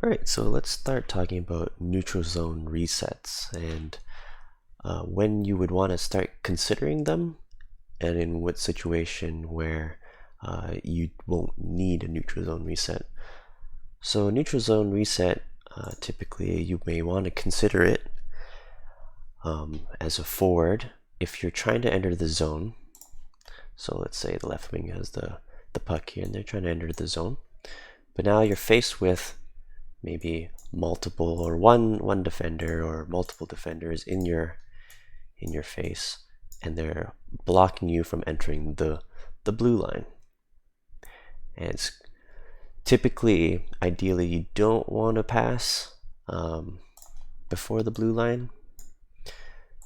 Alright, so let's start talking about neutral zone resets and when you would want to start considering them and in what situation where you won't need a neutral zone reset. So a neutral zone reset, typically you may want to consider it as a forward if you're trying to enter the zone. So let's say the left wing has the puck here and they're trying to enter the zone. But now you're faced with maybe multiple or one defender or multiple defenders in your face, and they're blocking you from entering the blue line. And it's typically, ideally, you don't want to pass before the blue line,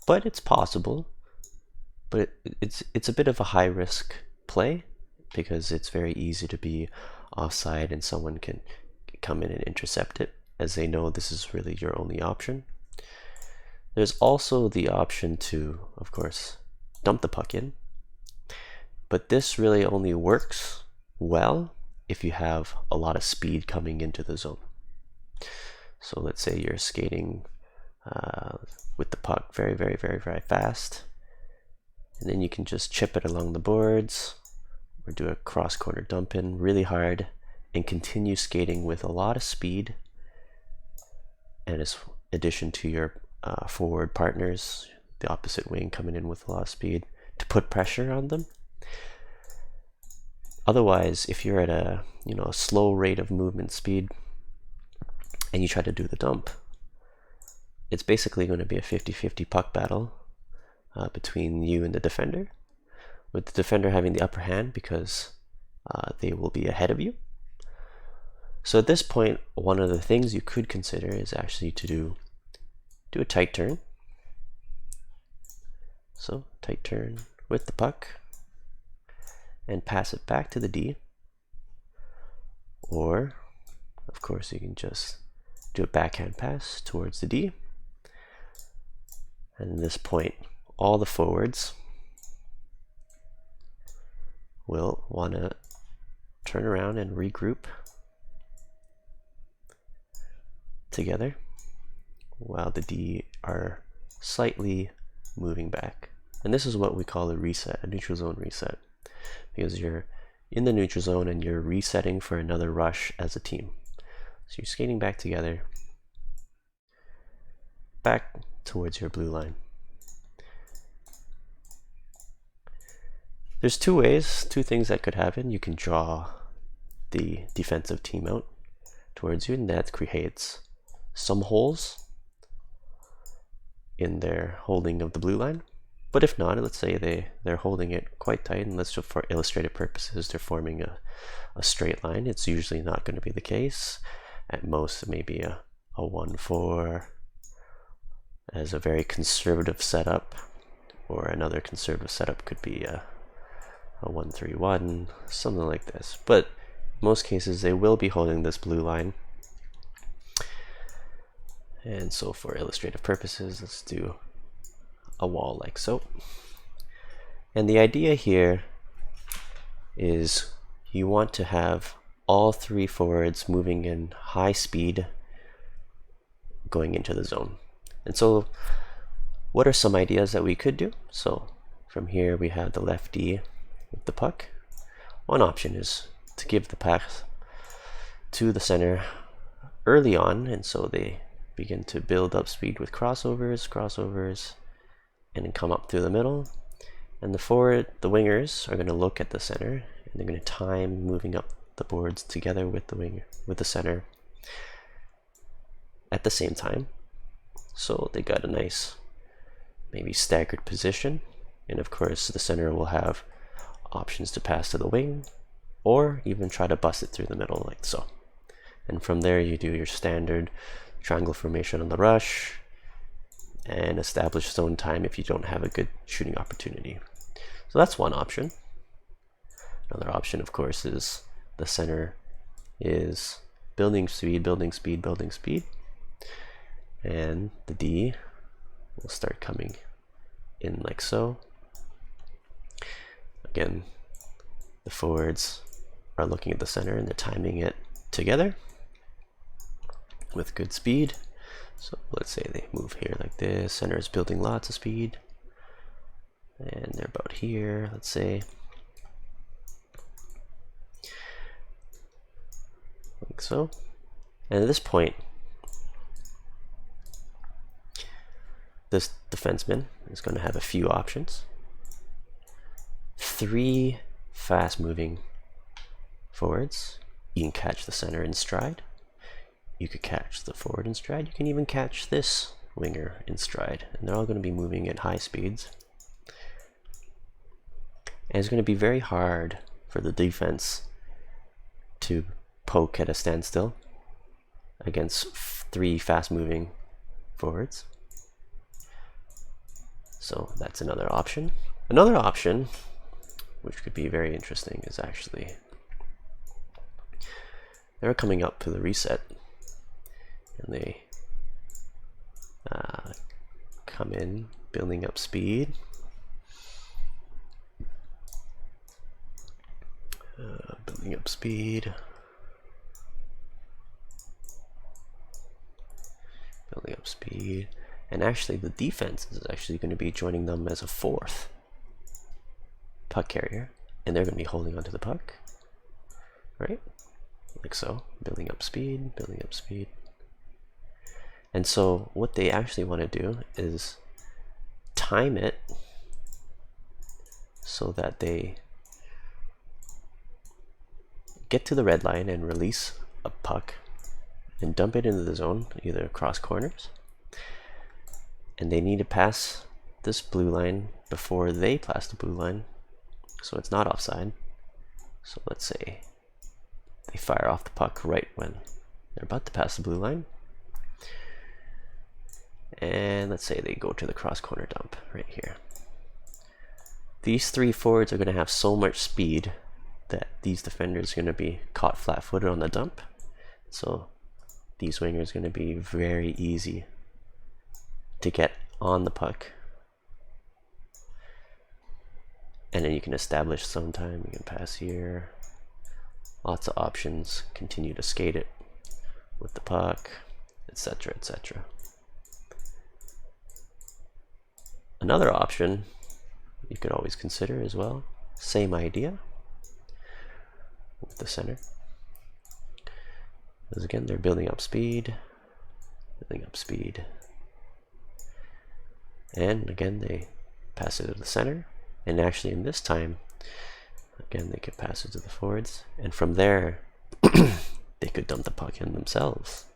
but it's possible. But it's a bit of a high risk play because it's very easy to be offside and someone can come in and intercept it, as they know this is really your only option. There's also the option to, of course, dump the puck in, but this really only works well if you have a lot of speed coming into the zone. So let's say you're skating with the puck very fast, and then you can just chip it along the boards or do a cross corner dump in really hard and continue skating with a lot of speed, and as addition to your forward partners, the opposite wing coming in with a lot of speed to put pressure on them. Otherwise, if you're at a slow rate of movement speed and you try to do the dump, it's basically going to be a 50-50 puck battle between you and the defender, with the defender having the upper hand because they will be ahead of you. So at this point, one of the things you could consider is actually to do a tight turn. So tight turn with the puck and pass it back to the D. Or, of course, you can just do a backhand pass towards the D. And at this point, all the forwards will want to turn around and regroup together while the D are slightly moving back. And this is what we call a reset, a neutral zone reset, because you're in the neutral zone and you're resetting for another rush as a team. So you're skating back together, back towards your blue line. There's two things that could happen. You can draw the defensive team out towards you, and that creates some holes in their holding of the blue line. But if not, let's say they're holding it quite tight, and let's just for illustrative purposes they're forming a straight line. It's usually not going to be the case. At most, maybe a 1-4 as a very conservative setup, or another conservative setup could be a 1-3-1, something like this. But in most cases they will be holding this blue line. And so for illustrative purposes, let's do a wall like so. And the idea here is you want to have all three forwards moving in high speed going into the zone. And so what are some ideas that we could do? So from here we have the lefty with the puck. One option is to give the pass to the center early on, and so they begin to build up speed with crossovers, and then come up through the middle. And the wingers are going to look at the center, and they're going to time moving up the boards together with the center at the same time. So they got a nice, maybe staggered position, and of course the center will have options to pass to the wing, or even try to bust it through the middle like so. And from there you do your standard triangle formation on the rush and establish zone time if you don't have a good shooting opportunity. So that's one option. Another option, of course, is the center is building speed, and the D will start coming in like so. Again, the forwards are looking at the center and they're timing it together. with good speed. So let's say they move here like this, center is building lots of speed, and they're about here, let's say, like so. And at this point, this defenseman is going to have a few options. 3 fast moving forwards. You can catch the center in stride. You could catch the forward in stride. You can even catch this winger in stride. And they're all going to be moving at high speeds. And it's going to be very hard for the defense to poke at a standstill against 3 fast moving forwards. So that's another option. Another option, which could be very interesting, is actually they're coming up to the reset, and they come in, building up speed. Building up speed. Building up speed. And actually the defense is actually going to be joining them as a 4th puck carrier, and they're going to be holding onto the puck, right? Like so, building up speed, building up speed. And so what they actually want to do is time it so that they get to the red line and release a puck and dump it into the zone, either across corners. And they need to pass this blue line before they pass the blue line, so it's not offside. So let's say they fire off the puck right when they're about to pass the blue line. And let's say they go to the cross corner dump right here. These 3 forwards are going to have so much speed that these defenders are going to be caught flat-footed on the dump. So these wingers are going to be very easy to get on the puck, and then you can establish zone time. You can pass here, lots of options, continue to skate it with the puck, etc., etc. Another option you could always consider as well, same idea with the center, because again they're building up speed, and again they pass it to the center, and actually in this time again they could pass it to the forwards, and from there they could dump the puck in themselves.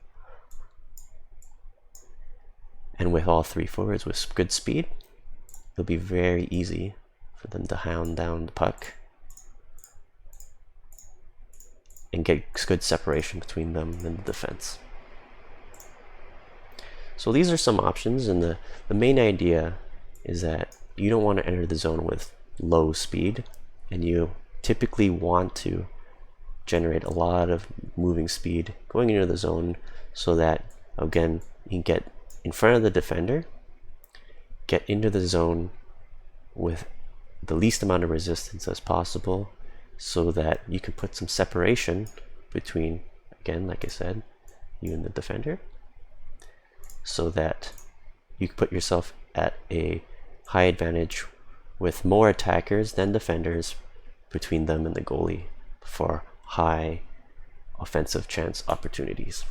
And with all 3 forwards with good speed, it'll be very easy for them to hound down the puck and get good separation between them and the defense. So these are some options, and the main idea is that you don't want to enter the zone with low speed, and you typically want to generate a lot of moving speed going into the zone so that, again, you can get in front of the defender, get into the zone with the least amount of resistance as possible, so that you can put some separation between, again, like I said, you and the defender, so that you can put yourself at a high advantage with more attackers than defenders between them and the goalie for high offensive chance opportunities.